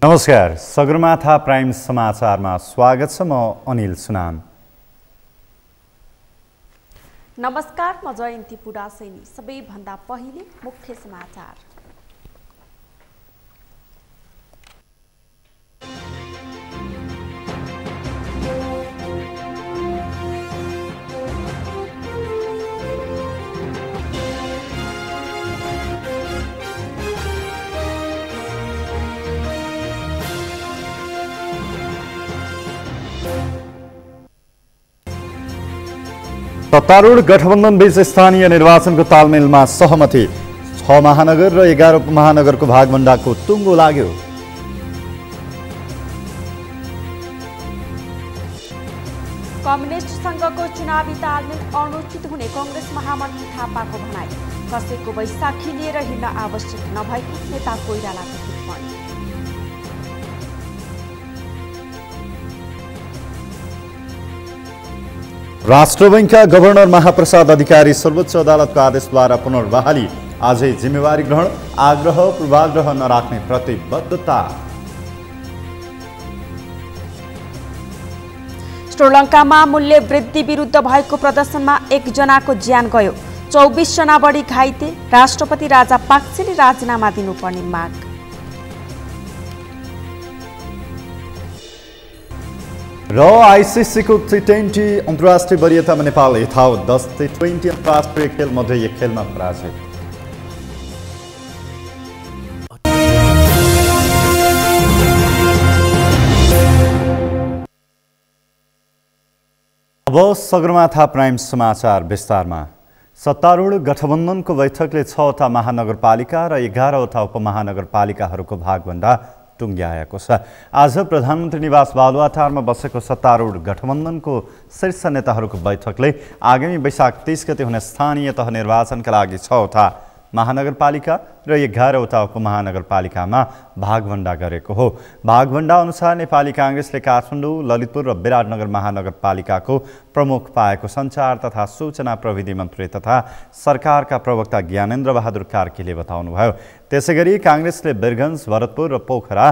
नमस्कार, सगरमाथा प्राइम समाचारमा स्वागत छ। म अनिल सुनाम। नमस्कार, म जयन्ती पुडासैनी। सबैभन्दा पहिले मुख्य समाचार। सत्तारूढ गठबन्धन बीच स्थानीय निर्वाचनको तालमेलमा सहमति। 6 महानगर र 11 उपमहानगरको भागभण्डाको टुङ्गो लाग्यो। कम्युनिस्ट संघको चुनावी तालमेल अनुचित हुने कांग्रेस महामन्त्री थापाको भनाई। कसैको बैशाखी लिएर हिँड्न आवश्यक नभएको नेता कोइरालाको टिप्पणी। राष्ट्र बैंकका गभर्नर महाप्रसाद अधिकारी सर्वोच्च अदालतको आदेशद्वारा पुनर्बहाली। आजै जिम्मेवारी ग्रहण, आग्रह पूर्वाग्रह नराख्ने प्रतिबद्धता। श्रीलङ्कामा मूल्य वृद्धि विरुद्ध भएको प्रदर्शनमा 1 जनाको ज्यान गयो। 24 जना बढी घाइते। राष्ट्रपति राजापाक्सेले राजीनामा दिनुपर्ने माग। र आइसिसीको T20 अन्तर्राष्ट्रिय वरियतामा नेपाल यथावत 10 T20 अन्तर्राष्ट्रिय खेल मध्ये 1 खेलमा पराजित। अब सगरमाथा प्राइम समाचार विस्तारमा। सत्तारूढ गठबन्धनको बैठकले 6वटा महानगरपालिका र 11वटा उपमहानगरपालिकाहरूको भागभण्डा टुङ्ग्याएको छ। आज प्रधानमन्त्री निवास बालुवाटारमा बसेको सत्तारूढ गठबन्धनको शीर्ष नेताहरूको बैठकले आगामी वैशाख 30 गते हुने स्थानीय तह निर्वाचनका लागि 6वटा महानगरपालिका र 11वटा उपमहानगरपालिकामा भागभण्डा गरेको हो। भागभण्डा अनुसार नेपाली कांग्रेसले काठमाडौँ, ललितपुर र विराटनगर महानगरपालिकाको प्रमुख पाएको सञ्चार तथा सूचना प्रविधि मन्त्री तथा सरकारका प्रवक्ता ज्ञानेन्द्र बहादुर कार्कीले बताउनुभयो। त्यसैगरी कांग्रेसले वीरगञ्ज, भरतपुर र पोखरा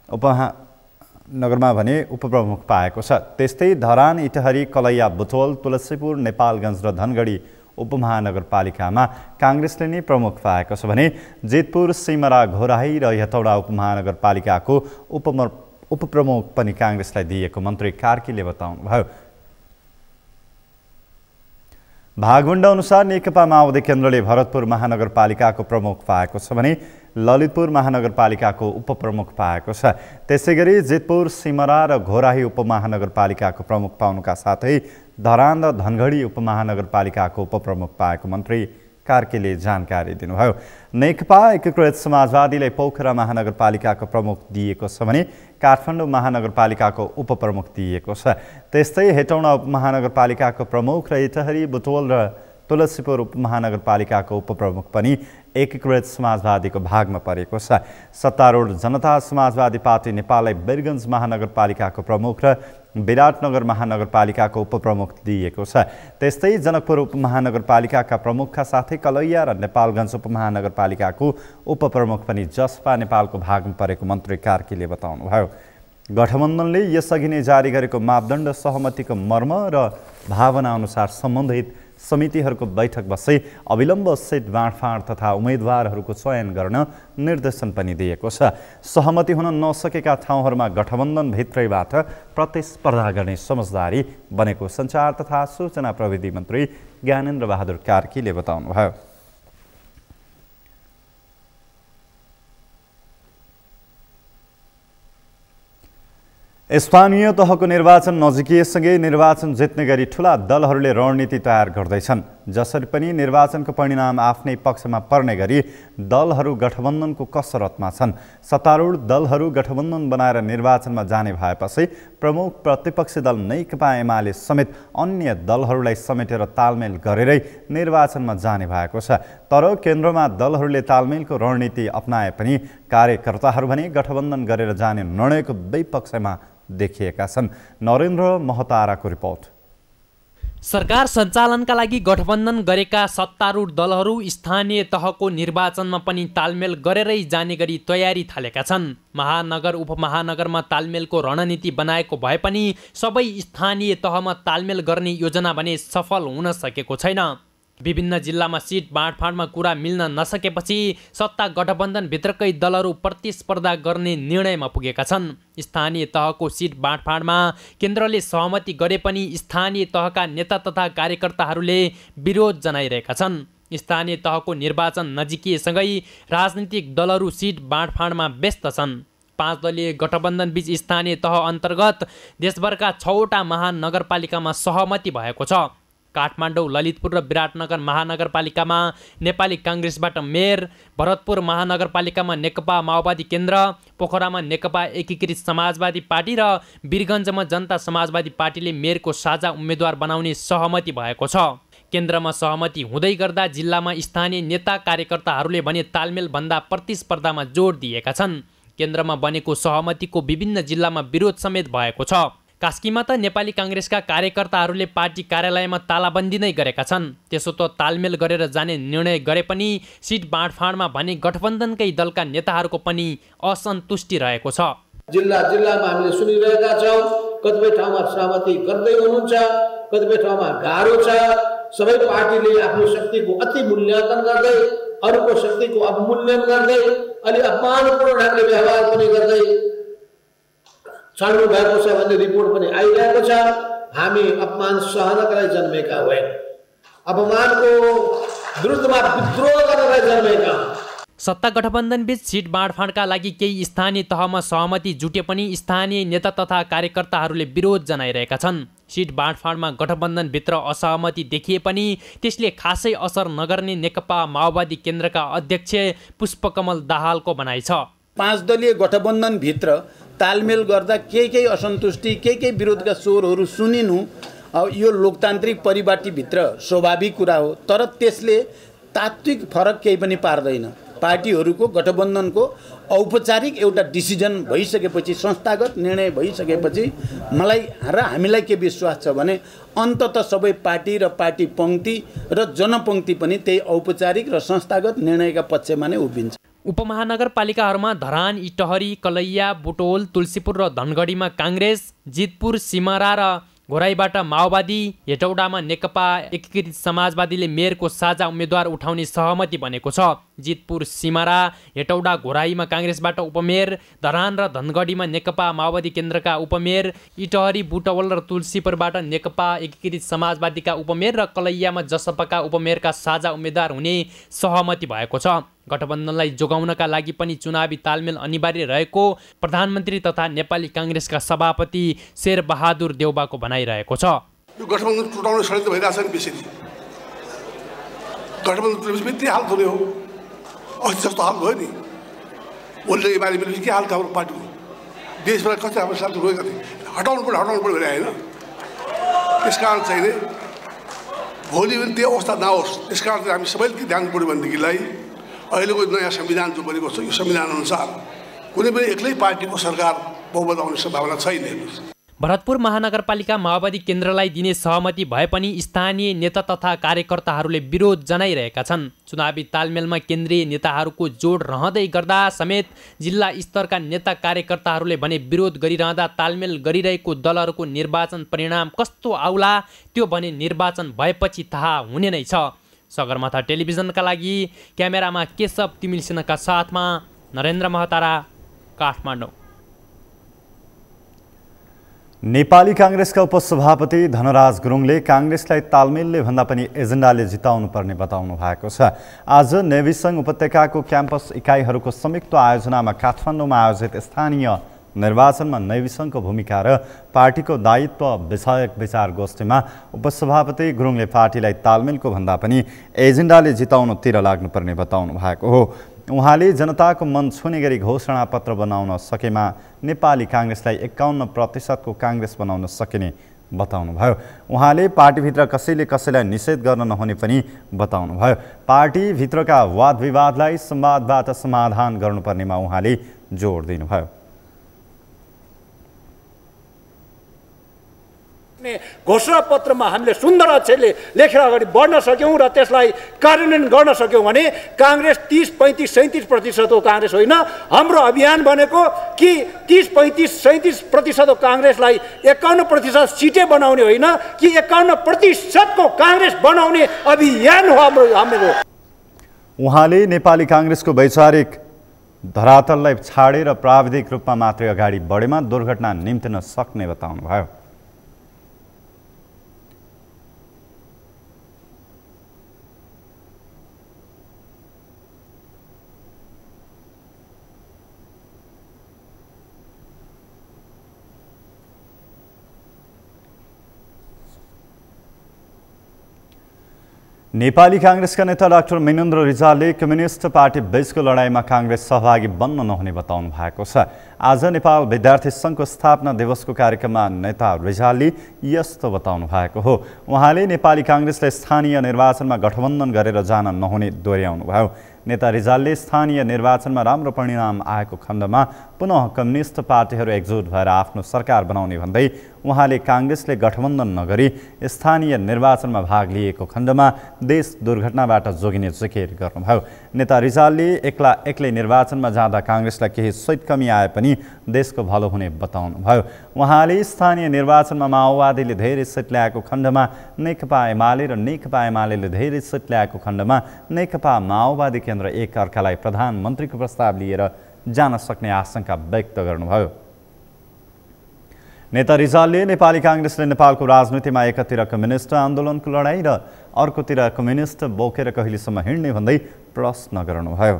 उपमहानगरमा भने उपप्रमुख पाएको छ। त्यस्तै धरान, इटहरी, कलैया, बुटवल, तुलसीपुर, नेपालगञ्ज र धनगढी उपमहानगरपालिकामा कांग्रेसले नै प्रमुख पाएको छ भने जेतपुर, सिमरा, घोराही र हेटौडा उपमहानगरपालिकाको उपप्रमुख पनि कांग्रेसलाई दिएको मन्त्री कार्कीले बताउनुभयो। भागभण्डा अनुसार नेकपा माओवादी केन्द्रले भरतपुर महानगरपालिकाको प्रमुख पाएको छ भने ललितपुर महानगरपालिकाको उपप्रमुख पाएको छ। त्यसैगरी जेतपुर, सिमरा र घोराही उपमहानगरपालिकाको प्रमुख पाउनुका साथै धरान र धनगढी उपमहानगरपालिकाको उपप्रमुख पाएको मन्त्री कार्कीले जानकारी दिनुभयो। नेकपा एकीकृत समाजवादीले पोखरा महानगरपालिकाको प्रमुख दिएको छ भने काठमाडौँ महानगरपालिकाको उपप्रमुख दिएको छ। त्यस्तै हेटौडा उपमहानगरपालिकाको प्रमुख र इटहरी, बुटवल र तुलसीपुर उपमहानगरपालिकाको उपप्रमुख पनि एकीकृत समाजवादीको भागमा परेको छ। सत्तारूढ जनता समाजवादी पार्टी नेपाललाई वीरगञ्ज महानगरपालिकाको प्रमुख र विराटनगर महानगरपालिकाको उपप्रमुख दिएको छ। त्यस्तै जनकपुर उपमहानगरपालिकाका प्रमुखका साथै कलैया र नेपालगञ्ज उपमहानगरपालिकाको उपप्रमुख पनि जसपा नेपालको भागमा परेको मन्त्री कार्कीले बताउनुभयो। गठबन्धनले यसअघि नै जारी गरेको मापदण्ड सहमतिको मर्म र भावना अनुसार सम्बन्धित समितिहरूको बैठक बसी अविलम्ब सिट बाँडफाँड तथा उम्मेदवारहरूको चयन गर्न निर्देशन पनि दिएको छ। सहमति हुन नसकेका ठाउँहरूमा गठबन्धनभित्रैबाट प्रतिस्पर्धा गर्ने समझदारी बनेको सञ्चार तथा सूचना प्रविधि मन्त्री ज्ञानेन्द्र बहादुर कार्कीले बताउनुभयो। स्थानीय तहको निर्वाचन नजिकिएसँगै निर्वाचन जित्ने गरी ठूला दलहरूले रणनीति तयार गर्दैछन्। जसरी पनि निर्वाचनको परिणाम आफ्नै पक्षमा पर्ने गरी दलहरू गठबन्धनको कसरतमा छन्। सत्तारूढ दलहरू गठबन्धन बनाएर निर्वाचनमा जाने भएपछि प्रमुख प्रतिपक्षी दल नेकपा एमाले समेत अन्य दलहरूलाई समेटेर तालमेल गरेरै निर्वाचनमा जाने भएको छ। तर केन्द्रमा दलहरूले तालमेलको रणनीति अपनाए पनि कार्यकर्ताहरू भने गठबन्धन गरेर जाने निर्णयको विपक्षमा देखिएका छन्। नरेन्द्र महताराको रिपोर्ट। सरकार सञ्चालनका लागि गठबन्धन गरेका सत्तारूढ दलहरू स्थानीय तहको निर्वाचनमा पनि तालमेल गरेरै जाने गरी तयारी थालेका छन्। महानगर उपमहानगरमा तालमेलको रणनीति बनाएको भए पनि सबै स्थानीय तहमा तालमेल गर्ने योजना भने सफल हुन सकेको छैन। विभिन्न जिल्लामा सिट बाँडफाँडमा कुरा मिल्न नसकेपछि सत्ता गठबन्धनभित्रकै दलहरू प्रतिस्पर्धा गर्ने निर्णयमा पुगेका छन्। स्थानीय तहको सिट बाँडफाँडमा केन्द्रले सहमति गरे पनि स्थानीय तहका नेता तथा कार्यकर्ताहरूले विरोध जनाइरहेका छन्। स्थानीय तहको निर्वाचन नजिकिएसँगै राजनीतिक दलहरू सिट बाँडफाँडमा व्यस्त छन्। 5 दलीय गठबन्धनबीच स्थानीय तह अन्तर्गत देशभरका 6वटा महानगरपालिकामा सहमति भएको छ। काठमाडौँ, ललितपुर र विराटनगर महानगरपालिकामा नेपाली काङ्ग्रेसबाट मेयर, भरतपुर महानगरपालिकामा नेकपा माओवादी केन्द्र, पोखरामा नेकपा एकीकृत समाजवादी पार्टी र वीरगञ्जमा जनता समाजवादी पार्टीले मेयरको साझा उम्मेद्वार बनाउने सहमति भएको छ। केन्द्रमा सहमति हुँदै गर्दा जिल्लामा स्थानीय नेता कार्यकर्ताहरूले भने तालमेलभन्दा प्रतिस्पर्धामा जोड दिएका छन्। केन्द्रमा बनेको सहमतिको विभिन्न जिल्लामा विरोध समेत भएको छ। कास्कीमा त नेपाली काङ्ग्रेसका कार्यकर्ताहरूले पार्टी कार्यालयमा तालाबन्दी नै गरेका छन्। त्यसो त तालमेल गरेर जाने निर्णय गरे पनि सिट बाँडफाँडमा भने गठबन्धनकै दलका नेताहरूको पनि असन्तुष्टि रहेको छ। जिल्लामा हामीले सुनिरहेका छौँ, कतिपय ठाउँमा सहमति गर्दै हुनुहुन्छ, कतिपय ठाउँमा गाह्रो छ। सबै पार्टीले आफ्नो शक्तिको अति मूल्याङ्कन गर्दै, अरूको शक्तिको अवमूल्यन गर्दै, अलि अपमानपूर्ण ढङ्गले व्यवहार पनि गर्दै छाड्नु भएको छ भन्ने रिपोर्ट पनि आइरहेको छ। हामी अपमान सहनका लागि जन्मेका होइन, अपमानको विरुद्धमा विद्रोह गर्नलाई जन्मेका। सत्ता गठबन्धनबीच सिट बाँडफाँडका लागि केही स्थानीय तहमा सहमति जुटे पनि स्थानीय नेता तथा कार्यकर्ताहरूले विरोध जनाइरहेका छन्। सिट बाँडफाँडमा गठबन्धनभित्र असहमति देखिए पनि त्यसले खासै असर नगर्ने नेकपा माओवादी केन्द्रका अध्यक्ष पुष्पकमल दाहालको भनाइ छ। 5 दलीय गठबन्धनभित्र तालमेल गर्दा केही असन्तुष्टि, केही विरोधका स्वरहरू सुनिनु यो लोकतान्त्रिक परिपाटीभित्र स्वाभाविक कुरा हो। तर त्यसले तात्विक फरक केही पनि पार्दैन। पार्टीहरूको गठबन्धनको औपचारिक एउटा डिसिजन भइसकेपछि, संस्थागत निर्णय भइसकेपछि मलाई र हामीलाई के विश्वास छ भने अन्ततः सबै पार्टी र पार्टी पङ्क्ति र जनपङ्क्ति पनि त्यही औपचारिक र संस्थागत निर्णयका पक्षमा नै उभिन्छ। उपमहानगरपालिकाहरूमा धरान, इटहरी, कलैया, बुटोल, तुलसीपुर र धनगढीमा काङ्ग्रेस, जितपुर, सिमरा र घोराईबाट माओवादी, हेटौडामा नेकपा एकीकृत समाजवादीले मेयरको साझा उम्मेद्वार उठाउने सहमति बनेको छ। जितपुर, सिमरा, हेटौडा, घोराईमा काङ्ग्रेसबाट उपमेयर, धरान र धनगढीमा नेकपा माओवादी केन्द्रका उपमेयर, इटहरी, बुटवल र तुलसीपुरबाट नेकपा एकीकृत समाजवादीका उपमेयर र कलैयामा जसपाका उपमेयरका साझा उम्मेद्वार हुने सहमति भएको छ। गठबन्धनलाई जोगाउनका लागि पनि चुनावी तालमेल अनिवार्य रहेको प्रधानमन्त्री तथा नेपाली काङ्ग्रेसका सभापति शेरबहादुर देउबाको भनाइरहेको छ। यो गठबन्धन टुटाउने षड्यन्त्र भइरहेछ नि बेसी। गठबन्धन त्यही हालत हुने हो। अस्ति जस्तो हालत भयो नि। बोल्ने बारे के हालत हाम्रो पार्टीको, देशभर कति हाम्रो साथ रोएका थिए। हटाउनु पर्यो भने होइन। त्यस कारण चाहिँ भोलि पनि त्यो अवस्था नहोस्, त्यस कारण चाहिँ हामी सबैले ध्यान पऱ्यो भनेदेखिलाई अहिलेको नयाँ संविधान जो बनेको छ, यो संविधान अनुसार कुनै पनि एक्लै पार्टीको सरकार बहुमत आउने सम्भावना छैन। भरतपुर महानगरपालिका माओवादी केन्द्रलाई दिने सहमति भए पनि स्थानीय नेता तथा कार्यकर्ताहरूले विरोध जनाइरहेका छन्। चुनावी तालमेलमा केन्द्रीय नेताहरूको जोड रहँदै गर्दा समेत जिल्ला स्तरका नेता कार्यकर्ताहरूले भने विरोध गरिरहँदा तालमेल गरिरहेको दलहरूको निर्वाचन परिणाम कस्तो आउला त्यो भने निर्वाचन भएपछि थाहा हुने नै छ। सगरमाथा टेलिभिजनका लागि क्यामेरामा केशव तिमिल सिन्हाका साथमा नरेन्द्र महतारा, काठमाडौँ। नेपाली काङ्ग्रेसका उपसभापति धनराज गुरुङले काङ्ग्रेसलाई तालमेलले भन्दा पनि एजेन्डाले जिताउनु पर्ने बताउनु भएको छ। आज नेविसङ उपत्यकाको क्याम्पस इकाइहरूको संयुक्त आयोजनामा काठमाडौँमा आयोजित स्थानीय निर्वाचनमा नेविसङको भूमिका र पार्टीको दायित्व विषयक विचार गोष्ठीमा उपसभापति गुरुङले पार्टीलाई तालमेलको भन्दा पनि एजेन्डाले जिताउनुतिर लाग्नुपर्ने बताउनु भएको हो। उहाँले जनताको मन छुने गरी घोषणापत्र बनाउन सकेमा नेपाली काङ्ग्रेसलाई 51% को काङ्ग्रेस बनाउन सकिने बताउनुभयो। उहाँले पार्टीभित्र कसैले कसैलाई निषेध गर्न नहुने पनि बताउनुभयो। पार्टीभित्रका वाद विवादलाई संवादबाट समाधान गर्नुपर्नेमा उहाँले जोड दिनुभयो। घोषणा पत्रमा हामीले सुन्दर अक्षरले लेखेर अगाडि बढ्न सक्यौँ र त्यसलाई कार्यान्वयन गर्न सक्यौँ भने काङ्ग्रेस 30, 35, 37% हो काङ्ग्रेस होइन। हाम्रो अभियान भनेको कि 30, 35, 37% हो काङ्ग्रेसलाई 51% सिटै बनाउने होइन कि 51% को काङ्ग्रेस बनाउने अभियान हो हाम्रो। उहाँले नेपाली काङ्ग्रेसको वैचारिक धरातललाई छाडेर प्राविधिक रूपमा मात्रै अगाडि बढेमा दुर्घटना निम्तिन सक्ने बताउनुभयो। नेपाली काङ्ग्रेसका नेता डाक्टर मेनेन्द्र रिजालले कम्युनिस्ट पार्टी बीचको लडाईँमा काङ्ग्रेस सहभागी बन्न नहुने बताउनु भएको छ। आज नेपाल विद्यार्थी सङ्घको स्थापना दिवसको कार्यक्रममा नेता रिजालले यस्तो बताउनु भएको हो। उहाँले नेपाली काङ्ग्रेसले स्थानीय निर्वाचनमा गठबन्धन गरेर जान नहुने दोहोर्याउनुभयो। नेता रिजालले स्थानीय निर्वाचनमा राम्रो परिणाम आएको खण्डमा पुनः कम्युनिस्ट पार्टीहरू एकजुट भएर आफ्नो सरकार बनाउने भन्दै उहाँले काङ्ग्रेसले गठबन्धन नगरी स्थानीय निर्वाचनमा भाग लिएको खण्डमा देश दुर्घटनाबाट जोगिने जिकिर गर्नुभयो। नेता रिजालले एक्लै निर्वाचनमा जाँदा काङ्ग्रेसलाई केही सैतकमी आए पनि देशको भलो हुने बताउनुभयो। उहाँले स्थानीय निर्वाचनमा माओवादीले धेरै सिट ल्याएको खण्डमा नेकपा एमाले र नेकपा एमाले धेरै सिट ल्याएको खण्डमा नेकपा माओवादी केन्द्र एक अर्कालाई प्रधानमन्त्रीको प्रस्ताव लिएर जान सक्ने आशंका व्यक्त गर्नुभयो। नेता रिजालले नेपाली काङ्ग्रेसले नेपालको राजनीतिमा एकातिर कम्युनिस्ट आन्दोलनको लडाईँ र अर्कोतिर कम्युनिस्ट बोकेर कहिलेसम्म हिँड्ने भन्दै प्रश्न गर्नुभयो।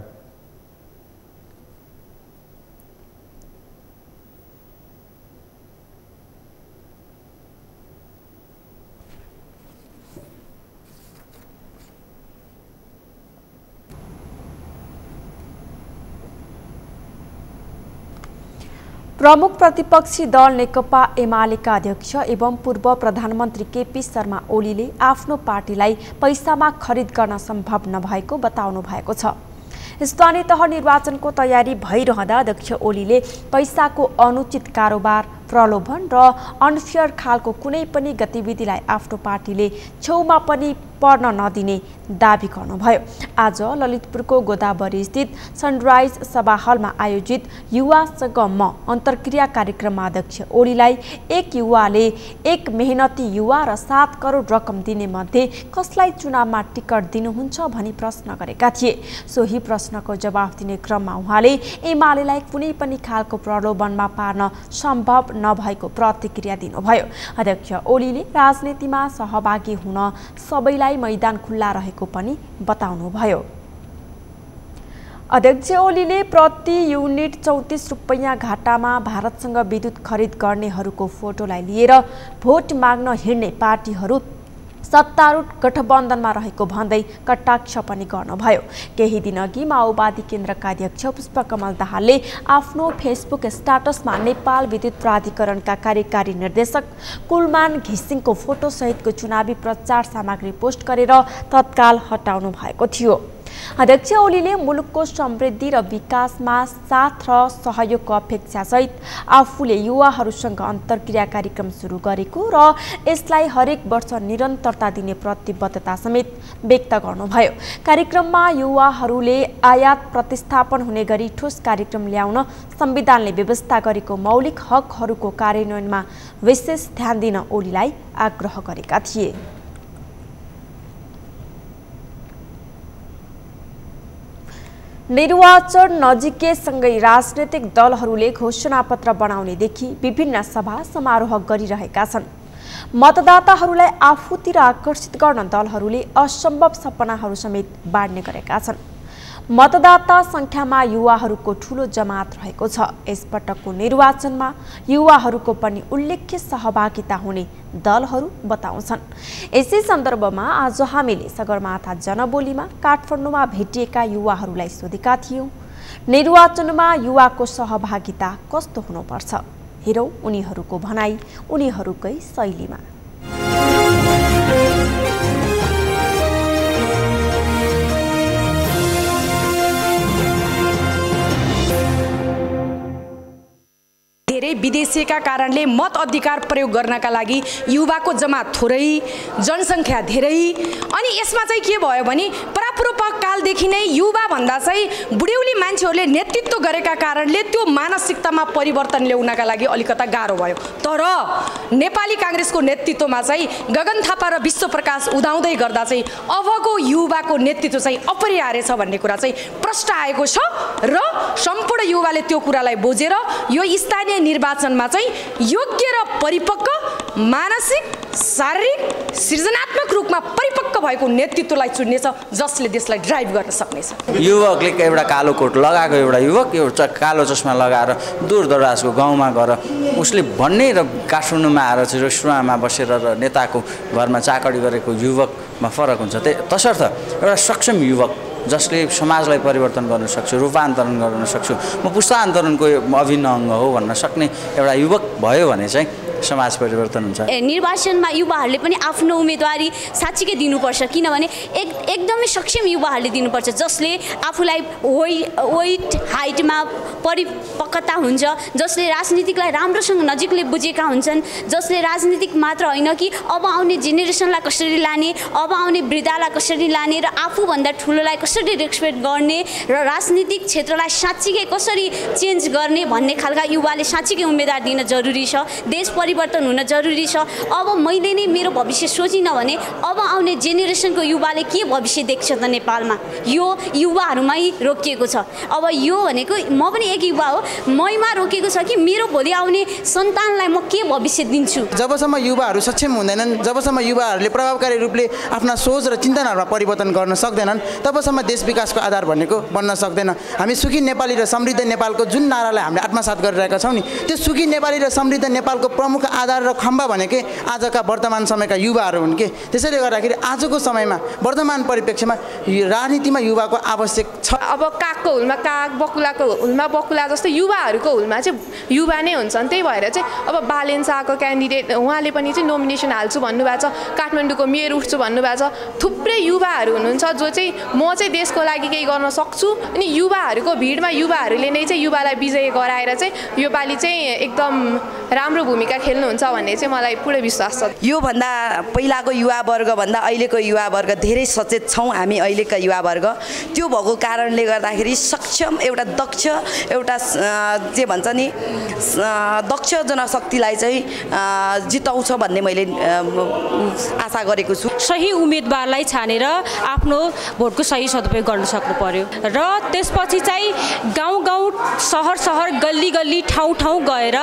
प्रमुख प्रतिपक्षी दल नेकपा एमालेका अध्यक्ष एवं पूर्व प्रधानमन्त्री केपी शर्मा ओलीले आफ्नो पार्टीलाई पैसामा खरिद गर्न सम्भव नभएको बताउनु भएको छ। स्थानीय तह निर्वाचनको तयारी भइरहँदा अध्यक्ष ओलीले पैसाको अनुचित कारोबार, प्रलोभन र अनफेयर खालको कुनै पनि गतिविधिलाई आफ्नो पार्टीले छेउमा पनि पर्न नदिने दाबी गर्नुभयो। आज ललितपुरको गोदावरी स्थित सनराइज सभा हलमा आयोजित युवासँग म अन्तर्क्रिया कार्यक्रममा अध्यक्ष ओलीलाई एक युवाले एक मेहनती युवा र 7 करोड रकम दिने मध्ये कसलाई चुनावमा टिकट दिनुहुन्छ भनी प्रश्न गरेका थिए। सोही प्रश्नको जवाफ दिने क्रममा उहाँले एमालेलाई कुनै पनि खालको प्रलोभनमा पार्न सम्भव नभएको प्रतिक्रिया दिनुभयो। अध्यक्ष ओलीले राजनीतिमा सहभागी हुन सबैलाई मैदान खुल्ला रहेको पनि बताउनुभयो। अध्यक्ष ओलीले प्रति युनिट 34 रुपैयाँ घाटामा भारतसँग विद्युत खरिद गर्नेहरूको फोटोलाई लिएर भोट माग्न हिँड्ने पार्टीहरू सत्तारूढ गठबन्धनमा रहेको भन्दै कटाक्ष पनि गर्नुभयो। केही दिनअघि माओवादी केन्द्रका अध्यक्ष पुष्पकमल दाहालले आफ्नो फेसबुक स्ट्याटसमा नेपाल विद्युत प्राधिकरणका कार्यकारी निर्देशक कुलमान घिसिङको फोटोसहितको चुनावी प्रचार सामग्री पोस्ट गरेर तत्काल हटाउनु भएको थियो। अध्यक्ष ओलीले मुलुकको समृद्धि र विकासमा साथ र सहयोगको अपेक्षासहित आफूले युवाहरूसँग अन्तर्क्रिया कार्यक्रम सुरु गरेको र यसलाई हरेक वर्ष निरन्तरता दिने प्रतिबद्धता समेत व्यक्त गर्नुभयो। कार्यक्रममा युवाहरूले आयात प्रतिस्थापन हुने गरी ठोस कार्यक्रम ल्याउन संविधानले व्यवस्था गरेको मौलिक हकहरूको कार्यान्वयनमा विशेष ध्यान दिन ओलीलाई आग्रह गरेका थिए। निर्वाचन नजिकैसँगै राजनैतिक दलहरूले घोषणापत्र बनाउनेदेखि विभिन्न सभा समारोह गरिरहेका छन्। मतदाताहरूलाई आफूतिर आकर्षित गर्न दलहरूले असम्भव सपनाहरू समेत बाँड्ने गरेका छन्। मतदाता सङ्ख्यामा युवाहरूको ठूलो जमात रहेको छ। यसपटकको निर्वाचनमा युवाहरूको पनि उल्लेख्य सहभागिता हुने दलहरू बताउँछन्। यसै सन्दर्भमा आज हामीले सगरमाथा जनबोलीमा काठमाडौँमा भेटिएका युवाहरूलाई सोधेका थियौँ, निर्वाचनमा युवाको सहभागिता कस्तो हुनुपर्छ? हेरौँ उनीहरूको भनाई उनीहरूकै शैलीमा। धेरै विदेशीका कारणले मत अधिकार प्रयोग गर्नका लागि युवाको जमात थोरै, जनसङ्ख्या धेरै। अनि यसमा चाहिँ के भयो भने परापूर्व कालदेखि नै युवा भन्दा चाहिँ बुढ्यौली मान्छेहरूले नेतृत्व गरेका कारणले त्यो मानसिकतामा परिवर्तन ल्याउनका लागि अलिकता गाह्रो भयो। तर नेपाली काङ्ग्रेसको नेतृत्वमा चाहिँ गगन थापा र विश्वप्रकाश उदाउँदै गर्दा चाहिँ अबको युवाको नेतृत्व चाहिँ अपरिहार्य छ भन्ने कुरा चाहिँ प्रष्ट आएको छ र सम्पूर्ण युवाले त्यो कुरालाई बुझेर यो स्थानीय निर्वाचनमा चाहिँ योग्य र परिपक्व, मानसिक, शारीरिक, सृजनात्मक रूपमा परिपक्व भएको नेतृत्वलाई चुन्नेछ जसले देशलाई ड्राइभ गर्न सक्नेछ। युवकले एउटा कालो कोट लगाएको एउटा युवक एउटा कालो चस्मा लगाएर दूरदराजको गाउँमा गएर उसले भन्ने र काठमाडौँमा आएर चाहिँ रेस्टुरेन्टमा बसेर र नेताको घरमा चाकरी गरेको युवकमा फरक हुन्छ। तसर्थ एउटा सक्षम युवक जसले समाजलाई परिवर्तन गर्न सक्छ, रूपान्तरण गर्न सक्छु, म पुस्तान्तरणको अभिन्न अङ्ग हो भन्न सक्ने एउटा युवक भयो भने चाहिँ समाज परिवर्तन हुन्छ। निर्वाचनमा युवाहरूले पनि आफ्नो उम्मेदवारी साँच्चीकै दिनुपर्छ, किनभने एकदमै सक्षम युवाहरूले दिनुपर्छ जसले आफूलाई वेट हाइटमा परिपक्वता हुन्छ, जसले राजनीतिकलाई राम्रोसँग नजिकले बुझेका हुन्छन्, जसले राजनीतिक मात्र होइन कि अब आउने जेनेरेसनलाई कसरी लाने, अब आउने वृद्धलाई कसरी लाने र आफूभन्दा ठुलोलाई कसरी रेस्पेक्ट गर्ने र राजनीतिक क्षेत्रलाई साँच्चीकै कसरी चेन्ज गर्ने भन्ने खालका युवाले साँच्चीकै उम्मेदवार दिन जरुरी छ। देश परिवर्तन हुन जरुरी छ। अब मैले नै मेरो भविष्य सोचिनँ भने अब आउने जेनेरेसनको युवाले के भविष्य देख्छ त नेपालमा, यो युवाहरूमै रोकिएको छ। अब यो भनेको म पनि एक युवा हो, मैमा रोकिएको छ कि मेरो भोलि आउने सन्तानलाई म के भविष्य दिन्छु। जबसम्म युवाहरू सक्षम हुँदैनन्, जबसम्म युवाहरूले प्रभावकारी रूपले आफ्ना सोच र चिन्तनाहरूमा परिवर्तन गर्न सक्दैनन्, तबसम्म देश विकासको आधार भनेको बन्न सक्दैन। हामी सुखी नेपाली र समृद्ध नेपालको जुन नारालाई हामीले आत्मसात गरिरहेका छौँ नि, त्यो सुखी नेपाली र समृद्ध नेपालको प्रमुख आधार र खम्बा भनेकै आजका वर्तमान समयका युवाहरू हुन् के। त्यसैले गर्दाखेरि आजको समयमा वर्तमान परिप्रेक्ष्यमा राजनीतिमा युवाको आवश्यक छ। अब कागको हुलमा काग, बकुलाको हुलमा बकुला जस्तो युवाहरूको हुलमा चाहिँ युवा नै हुन्छन्। त्यही भएर चाहिँ अब बालेन शाहको क्यान्डिडेट उहाँले पनि चाहिँ नोमिनेसन हाल्छु भन्नुभएको छ, काठमाडौँको मेयर उठ्छु भन्नुभएको छ। थुप्रै युवाहरू हुनुहुन्छ जो चाहिँ म चाहिँ देशको लागि केही गर्न सक्छु, अनि युवाहरूको भिडमा युवाहरूले नै चाहिँ युवालाई विजय गराएर चाहिँ योपालि चाहिँ एकदम राम्रो भूमिका खेल्नुहुन्छ भन्ने चाहिँ मलाई पुरै विश्वास छ। योभन्दा पहिलाको युवा वर्गभन्दा अहिलेको युवा वर्ग धेरै सचेत छौँ हामी। अहिलेका युवा वर्ग त्यो भएको कारणले गर्दाखेरि सक्षम एउटा दक्ष एउटा जे भन्छ नि दक्ष जनशक्तिलाई चाहिँ जिताउँछ भन्ने मैले आशा गरेको छु। सही उम्मेदवारलाई छानेर आफ्नो भोटको सही सदुपयोग गर्न सक्नु पर्यो र त्यसपछि चाहिँ गाउँ गाउँ सहर सहर गल्ली गल्ली ठाउँ ठाउँ गएर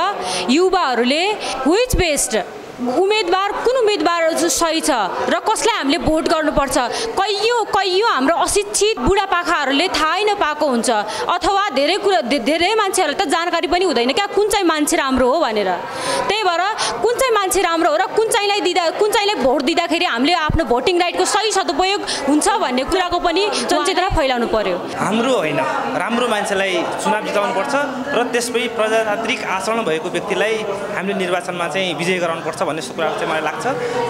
युवाहरूले व्हिच बेस्ड उम्मेदवार कुन उम्मेदवार सही छ र कसलाई हामीले भोट गर्नुपर्छ। कैयौँ हाम्रो अशिक्षित बुढापाकाहरूले थाहै नपाएको हुन्छ अथवा धेरै मान्छेहरूलाई त जानकारी पनि हुँदैन क्या कुन चाहिँ मान्छे राम्रो हो भनेर। त्यही भएर कुन चाहिँ मान्छे राम्रो हो र कुन चाहिँलाई भोट दिँदाखेरि हामीले आफ्नो भोटिङ राइटको सही सदुपयोग हुन्छ भन्ने कुराको पनि जनचेतना फैलाउनु पर्यो। हाम्रो होइन, राम्रो मान्छेलाई चुनाव जिताउनुपर्छ र त्यसपछि प्रजातान्त्रिक आचरण भएको व्यक्तिलाई हामीले निर्वाचनमा चाहिँ विजय गराउनुपर्छ भन्ने कुराहरू चाहिँ मलाई लाग्छ।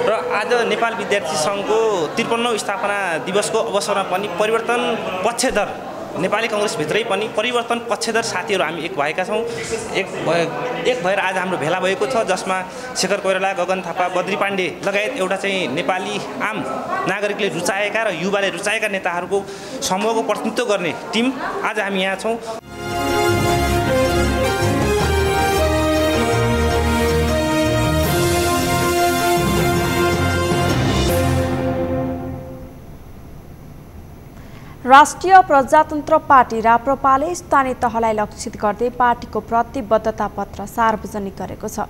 र आज नेपाल विद्यार्थी सङ्घको 53औं स्थापना दिवसको अवसरमा पनि परिवर्तन पक्षधर नेपाली काङ्ग्रेसभित्रै पनि परिवर्तन पक्षधर साथीहरू हामी एक भएका छौँ। एक भएर आज हाम्रो भेला भएको छ जसमा शेखर कोइराला, गगन थापा, बद्री पाण्डे लगायत एउटा चाहिँ नेपाली आम नागरिकले रुचाएका र युवाले रुचाएका नेताहरूको समूहको प्रतिनिधित्व गर्ने टिम आज हामी यहाँ छौँ। राष्ट्रिय प्रजातन्त्र पार्टी राप्रपाले स्थानीय तहलाई लक्षित गर्दै पार्टीको प्रतिबद्धता पत्र सार्वजनिक गरेको छ।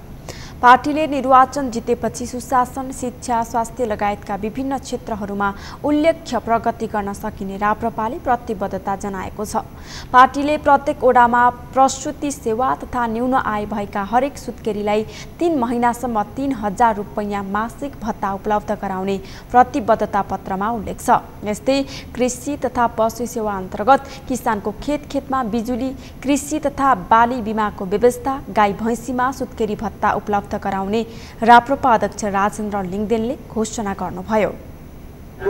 पार्टीले निर्वाचन जितेपछि सुशासन, शिक्षा, स्वास्थ्य लगायतका विभिन्न क्षेत्रहरूमा उल्लेख्य प्रगति गर्न सकिने राप्रपाले प्रतिबद्धता जनाएको छ। पार्टीले प्रत्येक ओडामा प्रसुति सेवा तथा न्यून आय भएका हरेक सुत्केरीलाई 3 महिनासम्म 3000 रुपैयाँ मासिक भत्ता उपलब्ध गराउने प्रतिबद्धता पत्रमा उल्लेख छ। यस्तै कृषि तथा पशु सेवा अन्तर्गत किसानको खेतमा बिजुली, कृषि तथा बाली बिमाको व्यवस्था, गाई भैँसीमा सुत्केरी भत्ता उपलब्ध गराउने राप्रपा अध्यक्ष राजेन्द्र लिङदेनले घोषणा गर्नुभयो।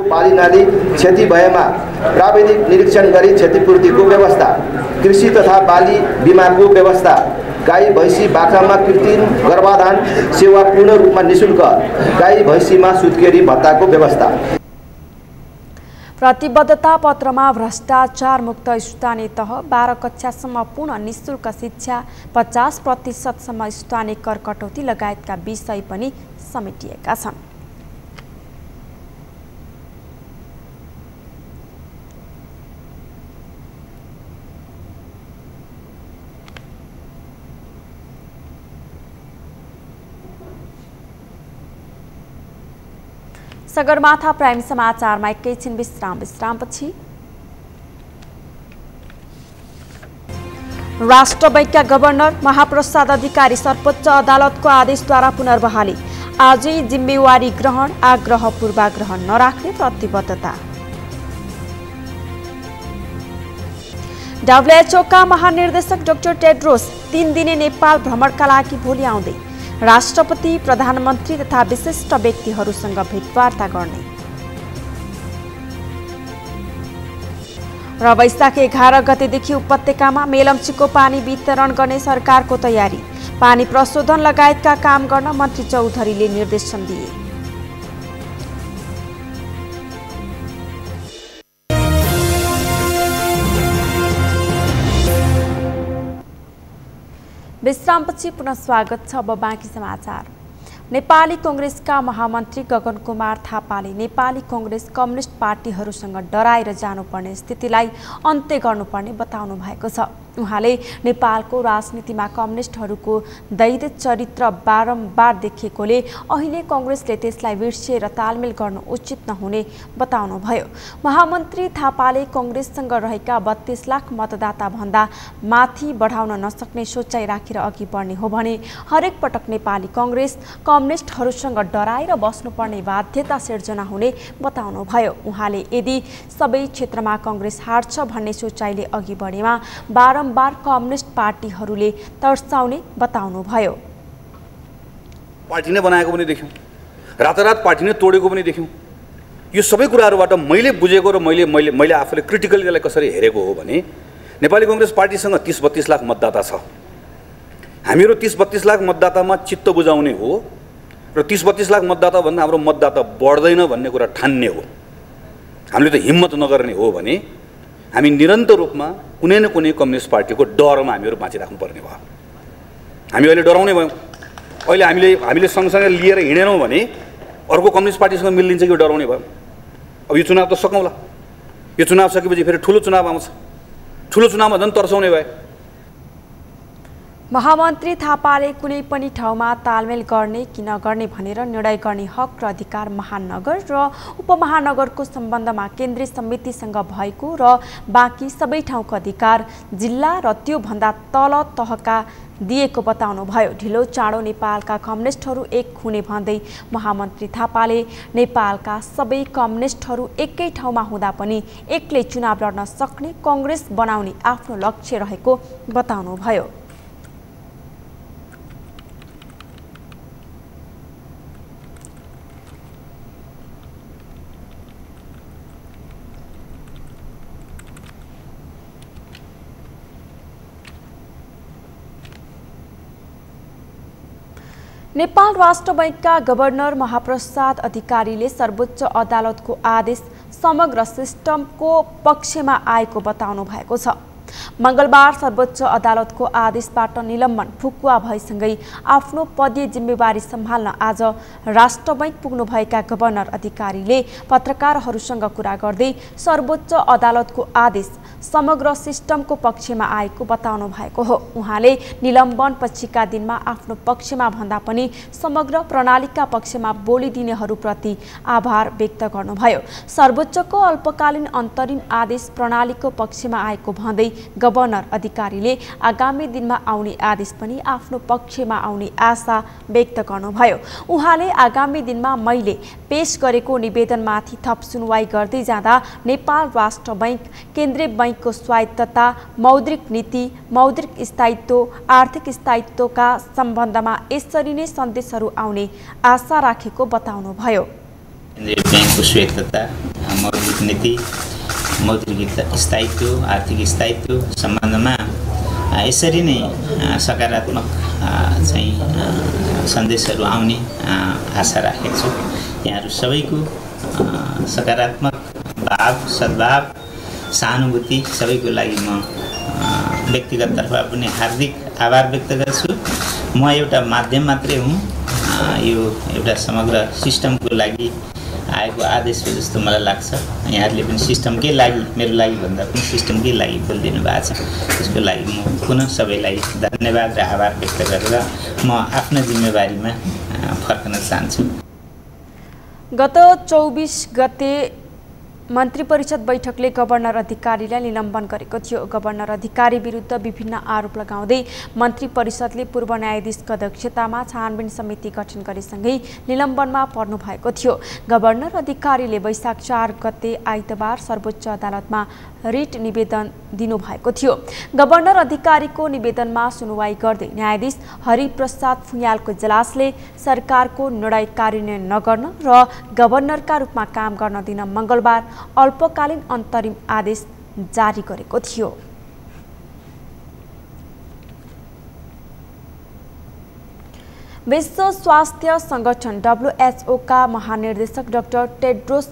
बाली नाली क्षति भएमा प्राविधिक निरीक्षण गरी क्षतिपूर्तिको व्यवस्था, कृषि तथा बाली बिमाको व्यवस्था, गाई भैँसी बाख्रामा कृत्रिम गर्भाधान सेवा पूर्ण रूपमा निःशुल्क, गाई भैँसीमा सुत्केरी भत्ताको व्यवस्था। प्रतिबद्धता पत्रमा भ्रष्टाचार मुक्त स्थानीय तह, 12 कक्षासम्म पूर्ण निःशुल्क शिक्षा, 50% स्थानीय कर कटौती लगायतका विषय पनि समेटिएका छन्। सगरमाथा प्राइम समाचारमा एकैछिन विश्रामपछि राष्ट्र बैंकका गभर्नर महाप्रसाद अधिकारी सर्वोच्च अदालतको आदेशद्वारा पुनर्बहाली, आजै जिम्मेवारी ग्रहण, आग्रह पूर्वाग्रह नराख्ने प्रतिबद्धता। WHO महानिर्देशक डाक्टर टेड्रोस 3 दिने नेपाल भ्रमणका लागि भोलि आउँदै, राष्ट्रपति, प्रधानमन्त्री तथा विशिष्ट व्यक्तिहरूसँग भेटवार्ता गर्ने। र वैशाख 11 गतेदेखि उपत्यकामा मेलम्चीको पानी वितरण गर्ने सरकारको तयारी, पानी प्रशोधन लगायतका काम गर्न मन्त्री चौधरीले निर्देशन दिए। विश्रामपछि पुनः स्वागत छ। अब बाँकी समाचार। नेपाली कांग्रेसका महामन्त्री गगन कुमार थापाले नेपाली कांग्रेस कम्युनिस्ट पार्टीहरूसँग डराएर जानुपर्ने स्थितिलाई अन्त्य गर्नुपर्ने बताउनु भएको छ। उहाँले नेपालको राजनीतिमा कम्युनिस्टहरूको दैहिक चरित्र बारम्बार देखिएकोले अहिले कांग्रेसले त्यसलाई बिर्सिएर तालमेल गर्नु उचित नहुने बताउनुभयो। महामन्त्री थापाले कांग्रेससँग रहेका 32 लाख मतदाता भन्दा माथि बढाउन नसक्ने सोचाइ राखेर अघि बढ्ने हो भने हरेक पटक नेपाली कांग्रेस कम्युनिस्टहरूसँग डराएर बस्नुपर्ने बाध्यता सिर्जना हुने बताउनुभयो। उहाँले यदि सबै क्षेत्रमा कांग्रेस हार्छ भन्ने सोचाइले अघि बढेमा बारम्बार कम्युनिस्ट पार्टीहरूले तर्साउने बताउनुभयो। पार्टी नै बनाएको पनि देख्यौं, रातारात पार्टी नै तोडेको पनि देख्यौं। यो सबै कुराहरूबाट मैले बुझेको र मैले आफूले क्रिटिकली यसलाई कसरी हेरेको हो भने नेपाली कांग्रेस पार्टीसँग 30-32 लाख मतदाता छ। हामीहरू 30-32 लाख मतदातामा चित्त बुझाउने हो र 30-32 लाख मतदाता भन्दा हाम्रो मतदाता बढ्दैन भन्ने कुरा ठान्ने हो। हामीले त हिम्मत नगर्ने हो भने हामी निरन्तर रूपमा कुनै न कुनै कम्युनिस्ट पार्टीको डरमा हामीहरू बाँचिराख्नु पर्ने भयो। हामी अहिले डराउने भयौँ। अहिले हामीले सँगसँगै लिएर हिँडेनौँ भने अर्को कम्युनिस्ट पार्टीसँग मिलिन्छ कि डराउने भयौँ। अब यो चुनाव त सकौँला। यो चुनाव सकेपछि फेरि ठुलो चुनाव आउँछ। ठुलो चुनावमा झन् तर्साउने भए। महामन्त्री थापाले कुनै पनि ठाउँमा तालमेल गर्ने कि नगर्ने भनेर निर्णय गर्ने हक र अधिकार महानगर र उपमहानगरको सम्बन्धमा केन्द्रीय समितिसँग भएको र बाँकी सबै ठाउँको अधिकार जिल्ला र त्यो भन्दा तल तहका दिएको बताउनुभयो। ढिलो चाँडो नेपालका कम्युनिस्टहरू एक हुने भन्दै महामन्त्री थापाले नेपालका सबै कम्युनिस्टहरू एकै ठाउँमा हुँदा पनि एक्लै चुनाव लड्न सक्ने कांग्रेस बनाउने आफ्नो लक्ष्य रहेको बताउनुभयो। नेपाल राष्ट्र बैंकका गभर्नर महाप्रसाद अधिकारीले सर्वोच्च अदालतको आदेश समग्र सिस्टमको पक्षमा आएको बताउनु भएको छ। मंगलबार सर्वोच्च अदालतको आदेशबाट निलम्बन फुकुवा भएसँगै आफ्नो पदीय जिम्मेवारी सम्हाल्न आज राष्ट्र बैंक पुग्नुभएका गभर्नर अधिकारीले पत्रकारहरूसँग कुरा गर्दै सर्वोच्च अदालतको आदेश समग्र सिस्टमको पक्षमा आएको बताउनु भएको हो। उहाँले निलम्बन पछिका दिनमा आफ्नो पक्षमा भन्दा पनि समग्र प्रणालीका पक्षमा बोलिदिनेहरूप्रति आभार व्यक्त गर्नुभयो। सर्वोच्चको अल्पकालीन अन्तरिम आदेश प्रणालीको पक्षमा आएको भन्दै गभर्नर अधिकारीले आगामी दिनमा आउने आदेश पनि आफ्नो पक्षमा आउने आशा व्यक्त गर्नुभयो। उहाँले आगामी दिनमा मैले पेश गरेको निवेदनमाथि थप सुनवाई गर्दै जाँदा नेपाल राष्ट्र बैंक, केन्द्रीय बैंकको स्वायत्तता, मौद्रिक नीति, मौद्रिक स्थायित्व, आर्थिक स्थायित्वका सम्बन्धमा यसरी नै सन्देशहरू आउने आशा राखेको बताउनुभयो। केन्द्रीय बैंकको स्वायत्तता, मौद्रिक नीति, मौद्रिक स्थायित्व, आर्थिक स्थायित्व सम्बन्धमा यसरी नै सकारात्मक चाहिँ सन्देशहरू आउने आशा राखेको छु। यहाँहरू सबैको सकारात्मक भाव, सद्भाव, सहानुभूति सबैको लागि म व्यक्तिगत तर्फबाट पनि हार्दिक आभार व्यक्त गर्छु। म एउटा माध्यम मात्रै हुँ, यो एउटा समग्र सिस्टमको लागि आएको आदेश हो जस्तो मलाई लाग्छ। यहाँहरूले पनि सिस्टमकै लागि, मेरो लागि भन्दा पनि सिस्टमकै लागि बोलिदिनु भएको छ। त्यसको लागि म पुनः सबैलाई धन्यवाद र आभार व्यक्त गरेर म आफ्नो जिम्मेवारीमा फर्कन चाहन्छु। गत 24 गते मन्त्री परिषद बैठकले गभर्नर अधिकारीलाई निलम्बन गरेको थियो। गभर्नर अधिकारी विरुद्ध विभिन्न आरोप लगाउँदै मन्त्री परिषदले पूर्व न्यायाधीशको अध्यक्षतामा छानबिन समिति गठन गरेसँगै निलम्बनमा पर्नु भएको थियो। गभर्नर अधिकारीले वैशाख 4 गते आइतबार सर्वोच्च अदालतमा रिट निवेदन दिनुभएको थियो। गभर्नर अधिकारीको निवेदनमा सुनवाई गर्दै न्यायाधीश हरिप्रसाद फुयालको इजलासले सरकारको निर्णय कार्यान्वयन नगर्न र गभर्नरका रूपमा काम गर्न दिन मङ्गलबार अल्पकालीन अन्तरिम आदेश जारी गरेको थियो। विश्व स्वास्थ्य संगठन WHO का महानिर्देशक डाक्टर टेड्रोस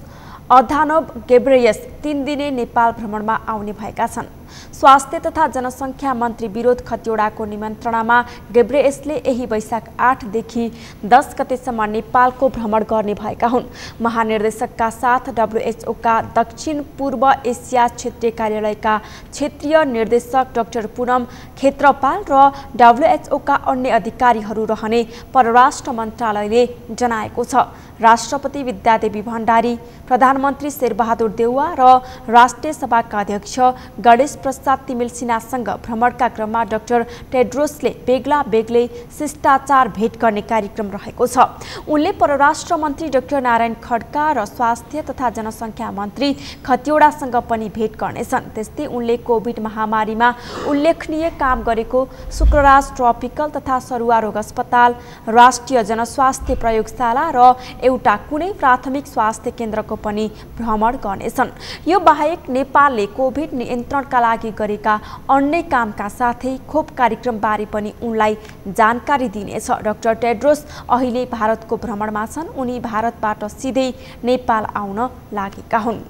अधानोम गेब्रेयस 3 दिने नेपाल भ्रमणमा आउने भएका छन्। स्वास्थ्य तथा जनसङ्ख्या मन्त्री विरोध खतिवडाको निमन्त्रणामा गेब्रेयसले यही वैशाख 8 देखि 10 गतेसम्म नेपालको भ्रमण गर्ने भएका हुन्। महानिर्देशकका साथ WHO का दक्षिण पूर्व एसिया क्षेत्रीय कार्यालयका क्षेत्रीय निर्देशक डाक्टर पूनम खेत्रपाल र WHO का अन्य अधिकारीहरू रहने परराष्ट्र मन्त्रालयले जनाएको छ। राष्ट्रपति विद्यादेवी भण्डारी, प्रधानमन्त्री शेरबहादुर देउवा र राष्ट्रिय सभाका अध्यक्ष गणेश प्रसाद तिमिल सिन्हासँग भ्रमणका क्रममा डाक्टर टेड्रोसले बेग्ला बेग्लै शिष्टाचार भेट गर्ने कार्यक्रम रहेको छ। उनले परराष्ट्र मन्त्री डाक्टर नारायण खड्का र स्वास्थ्य तथा जनसङ्ख्या मन्त्री खतिवडासँग पनि भेट गर्नेछन्। त्यस्तै उनले कोभिड महामारीमा उल्लेखनीय काम गरेको शुक्रराज ट्रपिकल तथा सरुवा रोग अस्पताल, राष्ट्रिय जनस्वास्थ्य प्रयोगशाला र एउटा कुनै प्राथमिक स्वास्थ्य केन्द्रको पनि भ्रमण गर्नेछन्। यो बाहेक नेपालले कोभिड नियन्त्रणका लागि गरेका अन्य कामका साथै खोप कार्यक्रमबारे पनि उनलाई जानकारी दिनेछ। डाक्टर टेड्रोस अहिले भारतको भ्रमणमा छन्। उनी भारतबाट सिधै नेपाल आउन लागेका हुन्।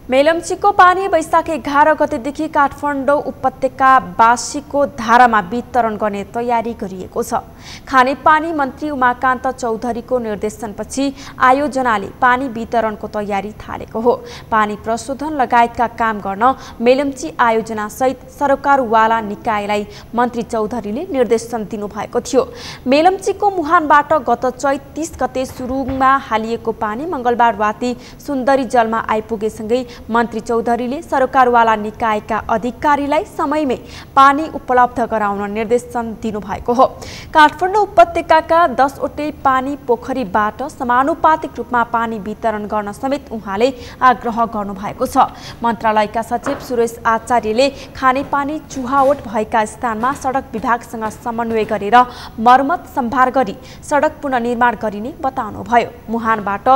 मेलम्चीको पानी वैशाख 11 गतेदेखि काठमाडौँ उपत्यकावासीको धारामा वितरण गर्ने तयारी गरिएको छ। खानेपानी मन्त्री उमाकान्त चौधरीको निर्देशनपछि आयोजनाले पानी वितरणको तयारी थालेको हो। पानी प्रशोधन लगायतका काम गर्न मेलम्ची आयोजनासहित सरकारवाला निकायलाई मन्त्री चौधरीले निर्देशन दिनुभएको थियो। मेलम्चीको मुहानबाट गत चैत 30 गते सुरुङमा हालिएको पानी मङ्गलबार राति सुन्दरी जलमा आइपुगेसँगै मन्त्री चौधरीले सरकारवाला निकायका अधिकारीलाई समयमै पानी उपलब्ध गराउन निर्देशन दिनुभएको हो। काठमाडौँ उपत्यकाका 10 वटै पानी पोखरीबाट समानुपातिक रूपमा पानी वितरण गर्न समेत उहाँले आग्रह गर्नुभएको छ। मन्त्रालयका सचिव सुरेश आचार्यले खानेपानी चुहावट भएका स्थानमा सडक विभागसँग समन्वय गरेर मर्मत सम्भार गरी सडक पुनर्निर्माण गरिने बताउनुभयो। मुहानबाट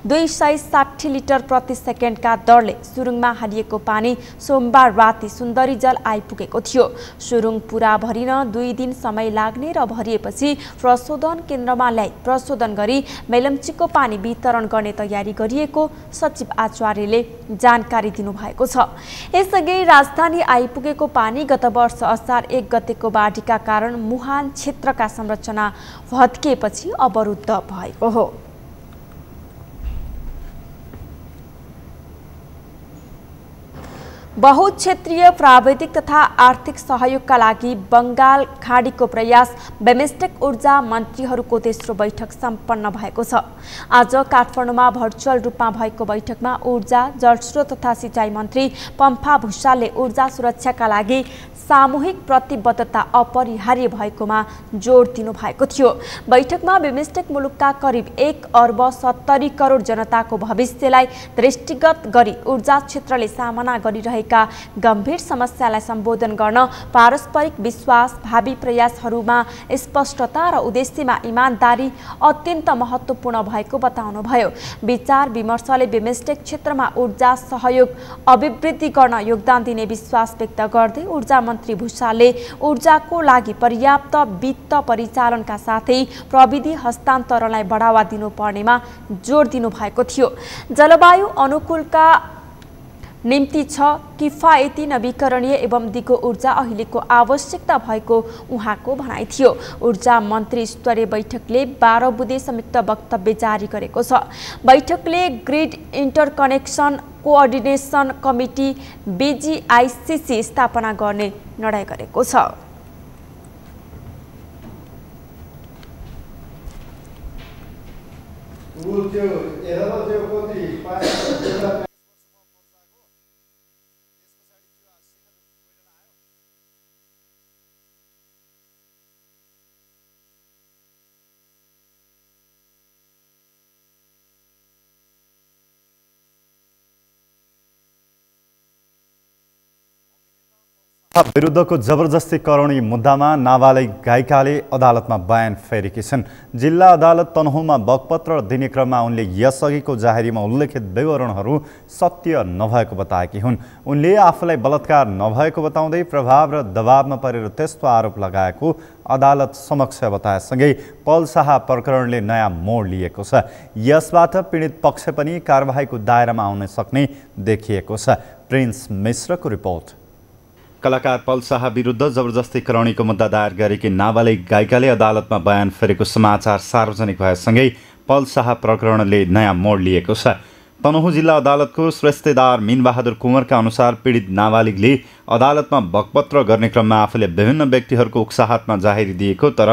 260 लिटर प्रति सेकेन्डका दरले सुरुङमा हालिएको पानी सोमबार राति सुन्दरी जल आइपुगेको थियो। सुरुङ पुरा भरिन 2 दिन समय लाग्ने र भरिएपछि प्रशोधन केन्द्रमा ल्याई प्रशोधन गरी मेलम्चीको पानी वितरण गर्ने तयारी गरिएको सचिव आचार्यले जानकारी दिनुभएको छ। यसअघि राजधानी आइपुगेको पानी गत वर्ष असार 1 गतेको बाढीका कारण मुहान क्षेत्रका संरचना भत्किएपछि अवरुद्ध भएको हो। बहुक्षेत्रीय प्राविधिक तथा आर्थिक सहयोगका लागि बङ्गाल खाडीको प्रयास बेमेस्टेक ऊर्जा मन्त्रीहरूको तेस्रो बैठक सम्पन्न भएको छ। आज काठमाडौँमा भर्चुअल रूपमा भएको बैठकमा ऊर्जा, जलस्रोत तथा सिँचाइ मन्त्री पम्फा भुषालले ऊर्जा सुरक्षाका लागि सामूहिक प्रतिबद्धता अपरिहार्य भएकोमा जोड दिनुभएको थियो। बैठकमा बेमेस्टेक मुलुकका करिब 1 अर्ब 70 करोड जनताको भविष्यलाई दृष्टिगत गरी ऊर्जा क्षेत्रले सामना गरिरहेको रहेका गम्भीर समस्यालाई सम्बोधन गर्न पारस्परिक विश्वास, भावी प्रयासहरूमा स्पष्टता र उद्देश्यमा इमानदारी अत्यन्त महत्त्वपूर्ण भएको बताउनुभयो। विचार विमर्शले बिमस्टेक क्षेत्रमा ऊर्जा सहयोग अभिवृद्धि गर्न योगदान दिने विश्वास व्यक्त गर्दै ऊर्जा मन्त्री भुषालले ऊर्जाको लागि पर्याप्त वित्त परिचालनका साथै प्रविधि हस्तान्तरणलाई बढावा दिनुपर्नेमा जोड दिनु भएको थियो। जलवायु अनुकूलका निम्ति छ किफायती नवीकरणीय एवं दिगो ऊर्जा अहिलेको आवश्यकता भएको उहाँको भनाइ थियो। ऊर्जा मन्त्री स्तरीय बैठकले 12 बुँदे संयुक्त वक्तव्य जारी गरेको छ। बैठकले ग्रिड इन्टरकनेक्सन कोअर्डिनेसन कमिटी BGICC स्थापना गर्ने निर्णय गरेको छ। विरुद्धको जबरजस्ती कराउने मुद्दामा नाबालिग गायिकाले अदालतमा बयान फेरेकी छन्। जिल्ला अदालत तनहुँमा बगपत्र दिने क्रममा उनले यसअघिको जाहेरीमा उल्लेखित विवरणहरू सत्य नभएको बताएकी हुन्। उनले आफूलाई बलात्कार नभएको बताउँदै प्रभाव र दबावमा परेर त्यस्तो आरोप लगाएको अदालत समक्ष बताएसँगै पल शाह प्रकरणले नयाँ मोड लिएको छ। यसबाट पीडित पक्ष पनि कारबाहीको दायरामा आउन सक्ने देखिएको छ। प्रिन्स मिश्रको रिपोर्ट। कलाकार पल शाह विरुद्ध जबरजस्ती कराउनेको मुद्दा दायर गरेकी नाबालिग गायिकाले अदालतमा बयान फेरेको समाचार सार्वजनिक भएसँगै पल शाह प्रकरणले नयाँ मोड लिएको छ। तनहुँ जिल्ला अदालतको श्रेष्ठदार मीनबहादुर कुँवरका अनुसार पीडित नाबालिगले अदालतमा बकपत्र गर्ने क्रममा आफूले विभिन्न व्यक्तिहरूको उक्साहतमा जाहेरी दिएको तर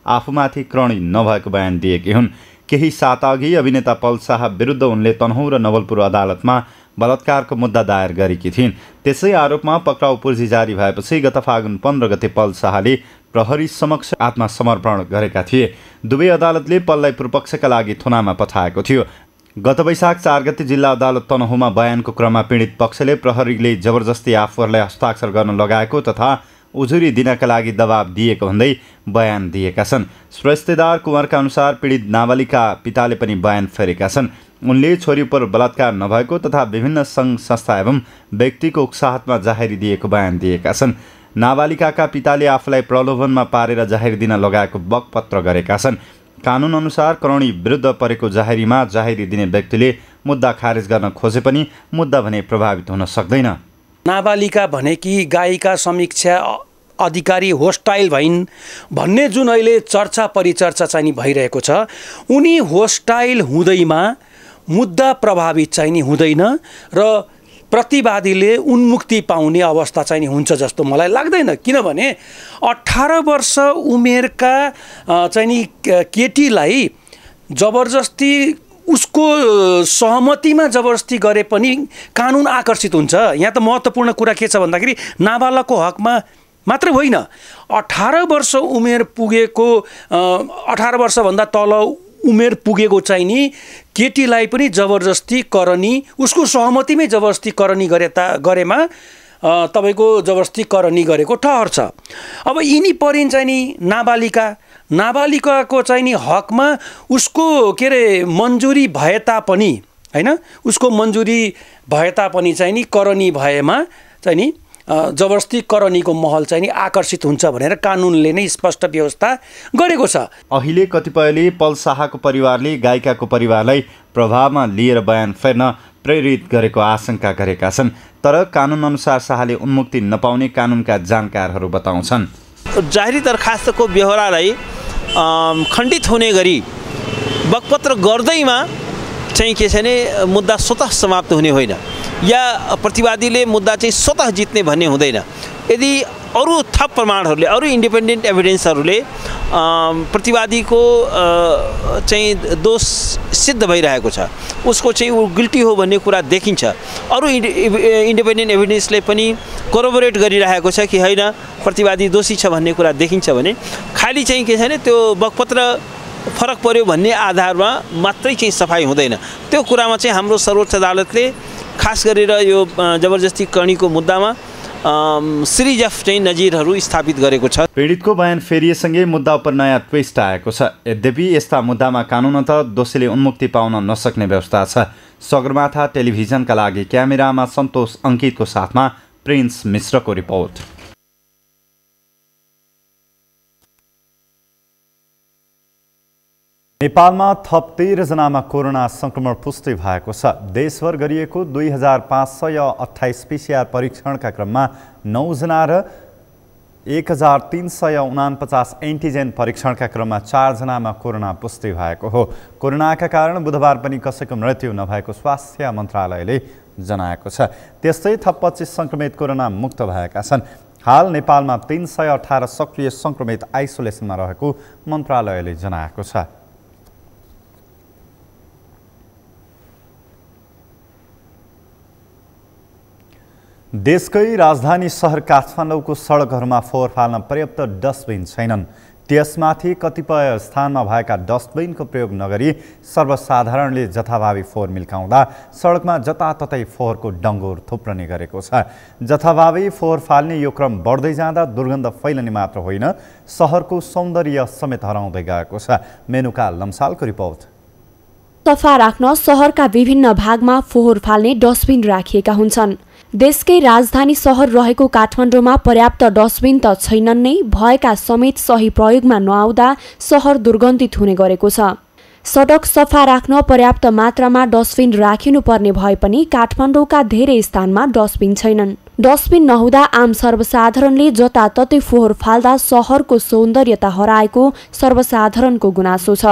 आफूमाथि करणी नभएको बयान दिएकी हुन्। केही साताअघि अभिनेता पल शाह विरुद्ध उनले तनहुँ र नवलपुर अदालतमा बलात्कारको मुद्दा दायर गरेकी थिइन्। त्यसै आरोपमा पक्राउ पुर्जी जारी भएपछि गत फागुन 15 गते पल शाहले प्रहरी समक्ष आत्मसमर्पण गरेका थिए। दुवै अदालतले पललाई पूर्वपक्षका लागि थुनामा पठाएको थियो। गत वैशाख 4 गते जिल्ला अदालत तनहुँमा बयानको क्रममा पीडित पक्षले प्रहरीले जबरजस्ती आफूहरूलाई हस्ताक्षर गर्न लगाएको तथा उजुरी दिनका लागि दबाब दिएको भन्दै बयान दिएका छन्। श्रेष्ठदार कुँवरका अनुसार पीडित नाबालिगका पिताले पनि बयान फेरेका छन्। उनले छोरी पर बलात्कार नभएको तथा विभिन्न सङ्घ संस्था एवं व्यक्तिको उक्साहतमा जाहेरी दिएको बयान दिएका छन्। नाबालिकाका पिताले आफूलाई प्रलोभनमा पारेर जाहेरी दिन लगाएको बकपत्र गरेका छन्। कानुन अनुसार करणी विरुद्ध परेको जाहेरीमा जाहेरी दिने व्यक्तिले मुद्दा खारेज गर्न खोजे पनि मुद्दा भने प्रभावित हुन सक्दैन। नाबालिका भनेकी गायिका समीक्षा अधिकारी होस्टाइल भइन् भन्ने जुन अहिले चर्चा परिचर्चा चाहिँ नि भइरहेको छ, उनी होस्टाइल हुँदैमा मुद्दा प्रभावित चाहिँ नि हुँदैन र प्रतिवादीले उन्मुक्ति पाउने अवस्था चाहिँ नि हुन्छ जस्तो मलाई लाग्दैन। किनभने 18 वर्ष उमेरका चाहिँ नि केटीलाई जबरजस्ती उसको सहमतिमा जबरजस्ती गरे पनि कानुन आकर्षित हुन्छ। यहाँ त महत्त्वपूर्ण कुरा के छ भन्दाखेरि नाबालकको हकमा मात्र होइन, 18 वर्ष उमेर पुगेको 18 वर्षभन्दा तल उमेर पुगेको चाहिँ नि केटीलाई पनि जबरजस्ती करनी उसको सहमतिमै जबरजस्ती करनी गरेमा तपाईँको जबरजस्ती करनी गरेको ठहर छ। अब यिनी परिन् चाहिँ नि नाबालिकाको चाहिँ नि हकमा उसको के अरे मन्जुरी भए तापनि हैन, उसको मन्जुरी भए तापनि चाहिँ नि करनी भएमा चाहिँ नि जबरजस्ती करनीको महल चाहिँ नि आकर्षित हुन्छ भनेर कानुनले नै स्पष्ट व्यवस्था गरेको छ। अहिले कतिपयले पल शाहको परिवारले गायिकाको परिवारलाई प्रभावमा लिएर बयान फेर्न प्रेरित गरेको आशंका गरेका छन्। तर कानुन अनुसार शाहले उन्मुक्ति नपाउने कानुनका जानकारहरू बताउँछन्। जाहेरी दरखास्तको व्यवहारलाई खण्डित हुने गरी बकपत्र गर्दैमा चाहिँ के छ भने मुद्दा स्वतः समाप्त हुने होइन या प्रतिवादीले मुद्दा चाहिँ स्वतः जित्ने भन्ने हुँदैन। यदि अरू थप प्रमाणहरूले अरू इन्डिपेन्डेन्ट एभिडेन्सहरूले प्रतिवादीको चाहिँ दोष सिद्ध भइरहेको छ, उसको चाहिँ ऊ गिल्टी हो भन्ने कुरा देखिन्छ, अरू इन्डिपेन्डेन्ट एभिडेन्सले पनि कोरोबोरेट गरिरहेको छ कि होइन प्रतिवादी दोषी छ भन्ने कुरा देखिन्छ भने खालि चाहिँ के छ भने त्यो बकपत्र फरक पर्यो भन्ने आधारमा मात्रै चाहिँ सफाई हुँदैन। त्यो कुरामा चाहिँ हाम्रो सर्वोच्च अदालतले खास गरेर यो जबरजस्ती करणीको मुद्दामा सिरिज अफ चाहिँ नजिरहरू स्थापित गरेको छ। पीडितको बयान फेरिएसँगै मुद्दा उप नयाँ ट्विस्ट आएको छ। यद्यपि यस्ता मुद्दामा कानुनत दोषीले उन्मुक्ति पाउन नसक्ने व्यवस्था छ। सगरमाथा टेलिभिजनका लागि क्यामेरामा सन्तोष अङ्कितको साथमा प्रिन्स मिश्रको रिपोर्ट। नेपालमा थप 13 जनामा कोरोना संक्रमण पुष्टि भएको छ। देशभर गरिएको 2528 पीसीआर परीक्षणका क्रममा 9 जना र 1349 एन्टिजेन परीक्षणका क्रममा 4 जनामा कोरोना पुष्टि भएको हो। कोरोनाका कारण बुधबार पनि कसैको मृत्यु नभएको स्वास्थ्य मन्त्रालयले जनाएको छ। त्यस्तै थप 25 संक्रमित कोरोना मुक्त भएका छन्। हाल नेपालमा 318 सक्रिय संक्रमित आइसोलेसनमा रहेको मन्त्रालयले जनाएको छ। देशकै राजधानी सहर काठमाडौँको सडकहरूमा फोहोर फाल्न पर्याप्त डस्टबिन छैनन्। त्यसमाथि कतिपय स्थानमा भएका डस्टबिनको प्रयोग नगरी सर्वसाधारणले जथाभावी फोहोर मिल्काउँदा सडकमा जताततै फोहोरको डङ्गोर थुप्रने गरेको छ। जथाभावी फोहोर फाल्ने यो क्रम बढ्दै जाँदा दुर्गन्ध फैलने मात्र होइन, सहरको सौन्दर्य समेत हराउँदै गएको छ। मेनुका लम्सालको रिपोर्ट। सफा राख्न सहरका विभिन्न भागमा फोहोर फाल्ने डस्टबिन राखिएका हुन्छन्। देशकै राजधानी सहर रहेको काठमाडौँमा पर्याप्त डस्टबिन त छैनन् नै, भएका समेत सही प्रयोगमा नआउँदा सहर दुर्गन्धित हुने गरेको छ। सडक सफा राख्न पर्याप्त मात्रामा डस्टबिन राखिनुपर्ने भए पनि काठमाडौँका धेरै स्थानमा डस्टबिन छैनन्। डस्टबिन नहुँदा आम सर्वसाधारणले जताततै फोहोर फाल्दा सहरको सौन्दर्यता हराएको सर्वसाधारणको गुनासो छ।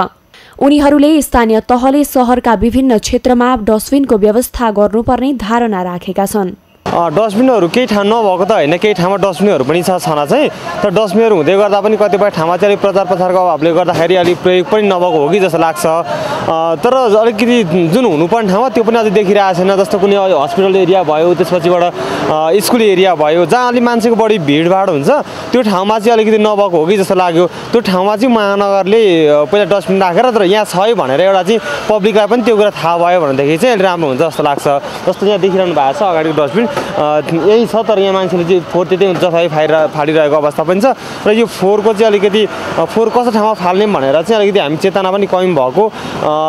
उनीहरूले स्थानीय तहले सहरका विभिन्न क्षेत्रमा डस्टबिनको व्यवस्था गर्नुपर्ने धारणा राखेका छन्। डस्टबिनहरू केही ठाउँ नभएको त होइन, केही ठाउँमा डस्टबिनहरू पनि छ छन चाहिँ, तर डस्टबिनहरू हुँदै गर्दा पनि कतिपय ठाउँमा चाहिँ प्रचार प्रसारको अभावले गर्दाखेरि अलिक प्रयोग पनि नभएको हो कि जस्तो लाग्छ। तर अलिकति जुन हुनुपर्ने ठाउँमा त्यो पनि अझै देखिरहेको छैन। जस्तो कुनै हस्पिटल एरिया भयो, त्यसपछिबाट स्कुल एरिया भयो, जहाँ अलिक मान्छेको बढी भिडभाड हुन्छ, त्यो ठाउँमा चाहिँ अलिकति नभएको हो कि जस्तो लाग्यो। त्यो ठाउँमा चाहिँ महानगरले पहिला डस्टबिन राखेर तर यहाँ छ है भनेर एउटा चाहिँ पब्लिकलाई पनि त्यो कुरा थाहा भयो भनेदेखि चाहिँ अलिक राम्रो हुन्छ जस्तो लाग्छ। जस्तो यहाँ देखिरहनु भएको छ अगाडिको डस्टबिन यही छ, तर यहाँ मान्छेले चाहिँ फोहोर त्यतै जथाभावी फालिरहेको अवस्था पनि छ। र यो फोहोरको चाहिँ अलिकति फोहोर कस्तो ठाउँमा फाल्ने भनेर चाहिँ अलिकति हामी चेतना पनि कमी भएको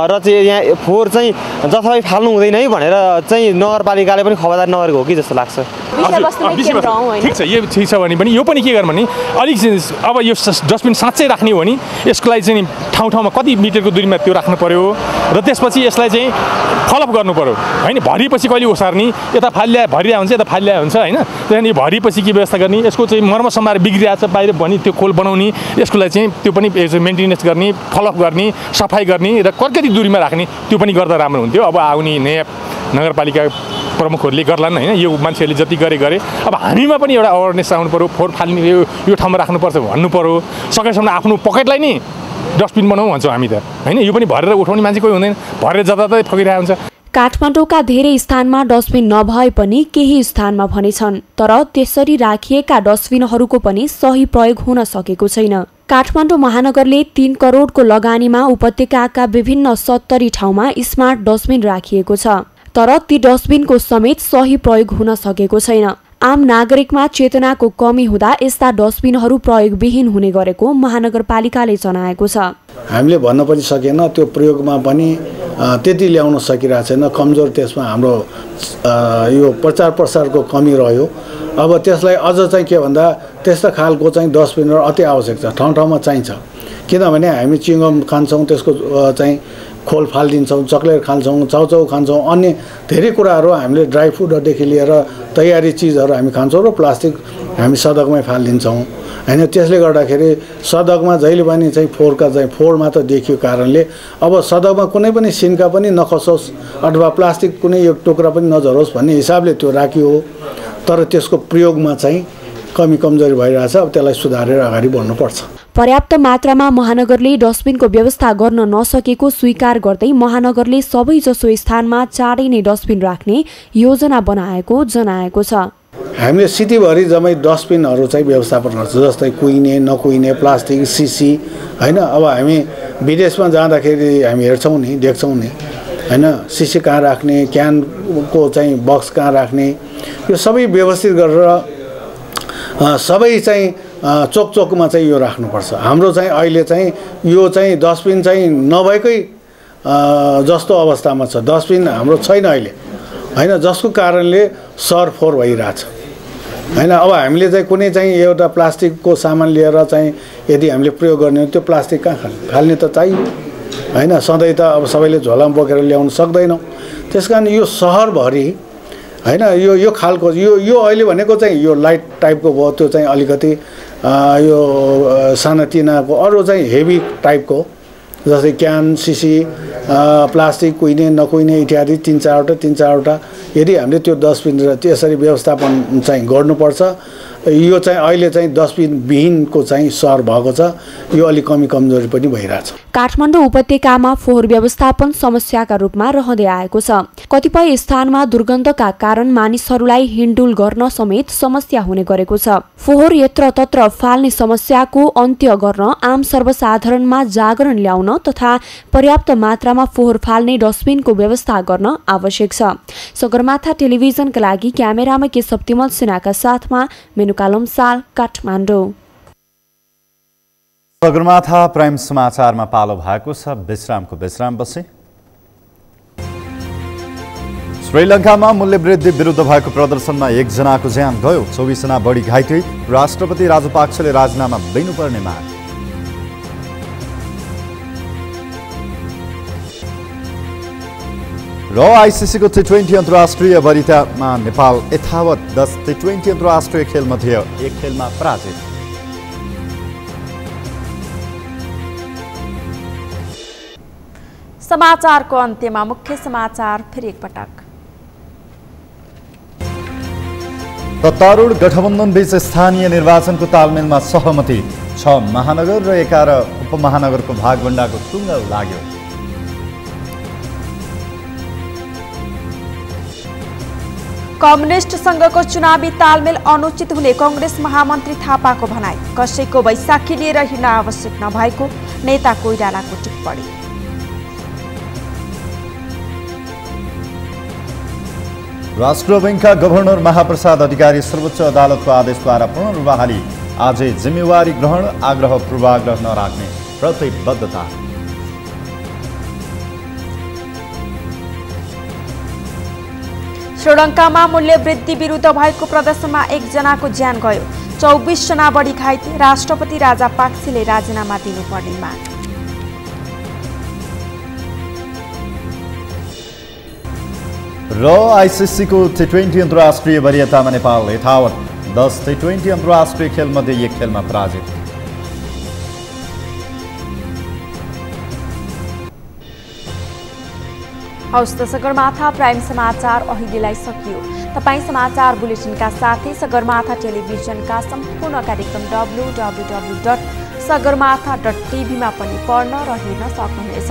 र चाहिँ यहाँ फोहोर चाहिँ जथाभावी फाल्नु हुँदैन है भनेर चाहिँ नगरपालिकाले पनि खबरदार नगरेको हो कि जस्तो लाग्छ। ठिक छ, यो ठिक छ भने पनि यो पनि के गर्नु भने अलिक अब यो डस्टबिन साँच्चै राख्ने हो भने यसको लागि चाहिँ ठाउँ ठाउँमा कति मिटरको दूरीमा त्यो राख्नु पर्यो र त्यसपछि यसलाई चाहिँ फलोअप गर्नु पर्यो होइन। भरिपछि कहिले ओसार्ने, यता फालिया भरिया हुन्छ यता फालिया हुन्छ होइन। त्यहाँदेखि भरिपछि के व्यवस्था गर्ने, यसको चाहिँ मर्म सम्हार बिग्रिरहेको छ बाहिर भने त्यो खोल बनाउने, यसको लागि चाहिँ त्यो पनि मेन्टेनेन्स गर्ने, फलोअप गर्ने, सफाइ गर्ने र कति दूरीमा राख्ने त्यो पनि गर्दा राम्रो हुन्थ्यो। अब आउने नयाँ नगरपालिका प्रमुखहरूले गर्लान् होइन, यो मान्छेहरूले जति गरे। अब हामीमा पनि एउटा अवेरनेस आउनु पऱ्यो, फोहोर फाल्ने यो ठाउँमा राख्नुपर्छ भन्नु पऱ्यो। सकेसम्म आफ्नो पकेटलाई नि डस्टबिन बनाऊ भन्छौँ हामी त होइन। यो पनि भरेर उठाउने मान्छे कोही हुँदैन, भरेर जताततै ठगिरहेको हुन्छ। काठमाडौँका धेरै स्थानमा डस्टबिन नभए पनि केही स्थानमा भने छन्, तर त्यसरी राखिएका डस्टबिनहरूको पनि सही प्रयोग हुन सकेको छैन। काठमाडौँ महानगरले 3 करोडको लगानीमा उपत्यकाका विभिन्न 70 ठाउँमा स्मार्ट डस्टबिन राखिएको छ, तर ती डस्टबिनको समेत सही प्रयोग हुन सकेको छैन। आम नागरिकमा चेतनाको कमी हुँदा यस्ता डस्टबिनहरू प्रयोगविहीन हुने गरेको महानगरपालिकाले जनाएको छ। हामीले भन्न पनि सकेन, त्यो प्रयोगमा पनि त्यति ल्याउन सकिरहेको छैन। कमजोर त्यसमा हाम्रो यो प्रचार प्रसारको कमी रह्यो। अब त्यसलाई अझ चाहिँ के भन्दा त्यस्ता खालको चाहिँ डस्टबिनहरू अति आवश्यक छ, ठाउँ ठाउँमा चाहिन्छ। किनभने हामी चिङ्गम खान्छौँ, त्यसको चाहिँ खोल फालिदिन्छौँ, चक्लेट खान्छौँ, चाउचाउ खान्छौँ, अन्य धेरै कुराहरू हामीले ड्राई फुडदेखि लिएर तयारी चिजहरू हामी खान्छौँ र प्लास्टिक हामी सडकमै फालिदिन्छौँ होइन। त्यसले गर्दाखेरि सडकमा जहिले पनि चाहिँ फोहोर मात्र देखियो कारणले अब सडकमा कुनै पनि सिन्का पनि नखसोस् अथवा प्लास्टिक कुनै एक टुक्रा पनि नझरोस् भन्ने हिसाबले त्यो राखियो हो, तर त्यसको प्रयोगमा चाहिँ कमी कमजोरी भइरहेछ। अब त्यसलाई सुधारेर अगाडि बढ्नुपर्छ। पर्याप्त मात्रामा महानगरले डस्टबिनको व्यवस्था गर्न नसकेको स्वीकार गर्दै महानगरले सबैजसो स्थानमा चाँडै नै डस्टबिन राख्ने योजना बनाएको जनाएको छ। हामीले सिटीभरि जम्मै डस्टबिनहरू चाहिँ व्यवस्थापन गर्छ, जस्तै कुहिने नकुहिने प्लास्टिक सिसी होइन। अब हामी विदेशमा जाँदाखेरि हामी हेर्छौँ नि, देख्छौँ नि हैन सिसी कहाँ राख्ने क्यानको चाहिँ बक्स कहाँ राख्ने यो सबै व्यवस्थित गरेर सबै चाहिँ चोकमा चाहिँ यो राख्नुपर्छ। हाम्रो चाहिँ अहिले चाहिँ यो चाहिँ डस्टबिन चाहिँ नभएकै जस्तो अवस्थामा छ। डस्टबिन हाम्रो छैन अहिले हैन, जसको कारणले सरफोर भइरहेछ हैन। अब हामीले चाहिँ कुनै चाहिँ एउटा प्लास्टिकको सामान लिएर चाहिँ यदि हामीले प्रयोग गर्ने हो त्यो प्लास्टिक कहाँ फाल्ने त चाहियो हैन। सधैँ त अब सबैले झोलामा बोकेर ल्याउन सक्दैनौँ। त्यसकारण यो सहरभरि हैन यो खालको यो अहिले भनेको चाहिँ यो लाइट टाइपको भयो, त्यो चाहिँ अलिकति यो सानातिनाको अरू चाहिँ हेभी टाइपको जस्तै क्यान सिसी प्लास्टिक कुहिने नकुहिने इत्यादि तीन चारवटा यदि हामीले त्यो डस्टबिन त्यसरी व्यवस्थापन चाहिँ गर्नुपर्छ। यो चाहिँ अहिले चाहिँ डस्टबिन विहीनको चाहिँ सहर भएको छ, यो अलिक कमजोरी पनि भइरहेछ। काठमाडौँ उपत्यकामा फोहोर व्यवस्थापन समस्याका रूपमा रहँदै आएको छ। कतिपय स्थानमा दुर्गन्धका कारण मानिसहरूलाई हिँडडुल गर्न समेत समस्या हुने गरेको छ। फोहोर यत्रतत्र फाल्ने समस्याको अन्त्य गर्न आम सर्वसाधारणमा जागरण ल्याउन तथा पर्याप्त मात्रामा फोहोर फाल्ने डस्टबिनको व्यवस्था गर्न आवश्यक छ। सगरमाथा टेलिभिजनका लागि क्यामेरामा केशव तिमल सिन्हाका साथमा मेनुकालम साल, काठमाडौँ। सगरमाथा प्राइम समाचारमा पालो भएको छ विश्रामको विश्रामपछि। श्रीलङ्कामा मूल्यवृद्धि विरुद्ध भएको प्रदर्शनमा 1 जनाको ज्यान गयो, 24 जना बढी घाइते। राष्ट्रपति राजपक्षले राजीनामा दिनुपर्ने माग। र आइसिसीको T20 अन्तर्राष्ट्रिय वरियतामा नेपाल यथावत 10 T20 अन्तर्राष्ट्रिय खेलमध्ये 1 खेलमा पराजित। समाचारको अन्त्यमा मुख्य समाचार फेरि एकपटक। सत्तारूढ गठबन्धन बीच स्थानीय निर्वाचनको तालमेलमा सहमति। 6 महानगर र 11 उपमहानगरको भागवण्डाको टुङ्गो लाग्यो। कम्युनिस्ट संघको चुनावी तालमेल अनुचित हुने कांग्रेस महामन्त्री थापाको भनाई। कसैको बैशाखी लिएर हिँड्न आवश्यक नभएको नेता कोइरालाको टिप्पणी। राष्ट्र बैंकका गभर्नर महाप्रसाद अधिकारी सर्वोच्च अदालतको आदेशद्वारा पुनर्बहाली। आजै जिम्मेवारी ग्रहण, आग्रह पूर्वाग्रह नराख्ने प्रतिबद्धता। श्रीलङ्कामा मूल्य वृद्धि विरुद्ध भएको प्रदर्शनमा 1 जनाको ज्यान गयो, 24 जना बढी घाइते। राष्ट्रपति राजापाक्सेले राजीनामा दिनुपर्ने माग। र आइसिसीको T20 अन्तर्राष्ट्रिय वरियतामा नेपाल यथावत 10 T20 अन्तर्राष्ट्रिय खेलमध्ये 1 खेलमा पराजित। हौस् त सगरमाथा प्राइम समाचार अहिलेलाई सकियो। तपाईँ समाचार बुलेटिनका साथै सगरमाथा टेलिभिजनका सम्पूर्ण कार्यक्रम www.sagarmatha.tv मा पनि पढ्न र हेर्न सक्नुहुनेछ।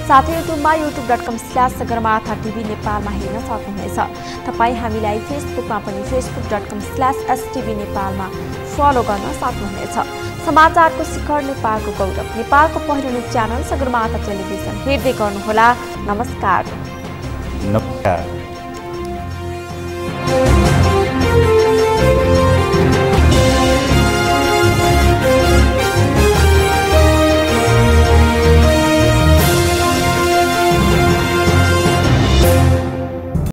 साथै युट्युबमा youtube.com/sagarmatha TV नेपालमा हेर्न सक्नुहुनेछ। तपाईँ हामीलाई फेसबुकमा पनि facebook.com/stv नेपालमा फलो गर्न सक्नुहुनेछ। समाचारको शिखर नेपालको गौरव, नेपालको पहिलो न्युज च्यानल सगरमाथा टेलिभिजन हेर्दै गर्नुहोला। नमस्कार।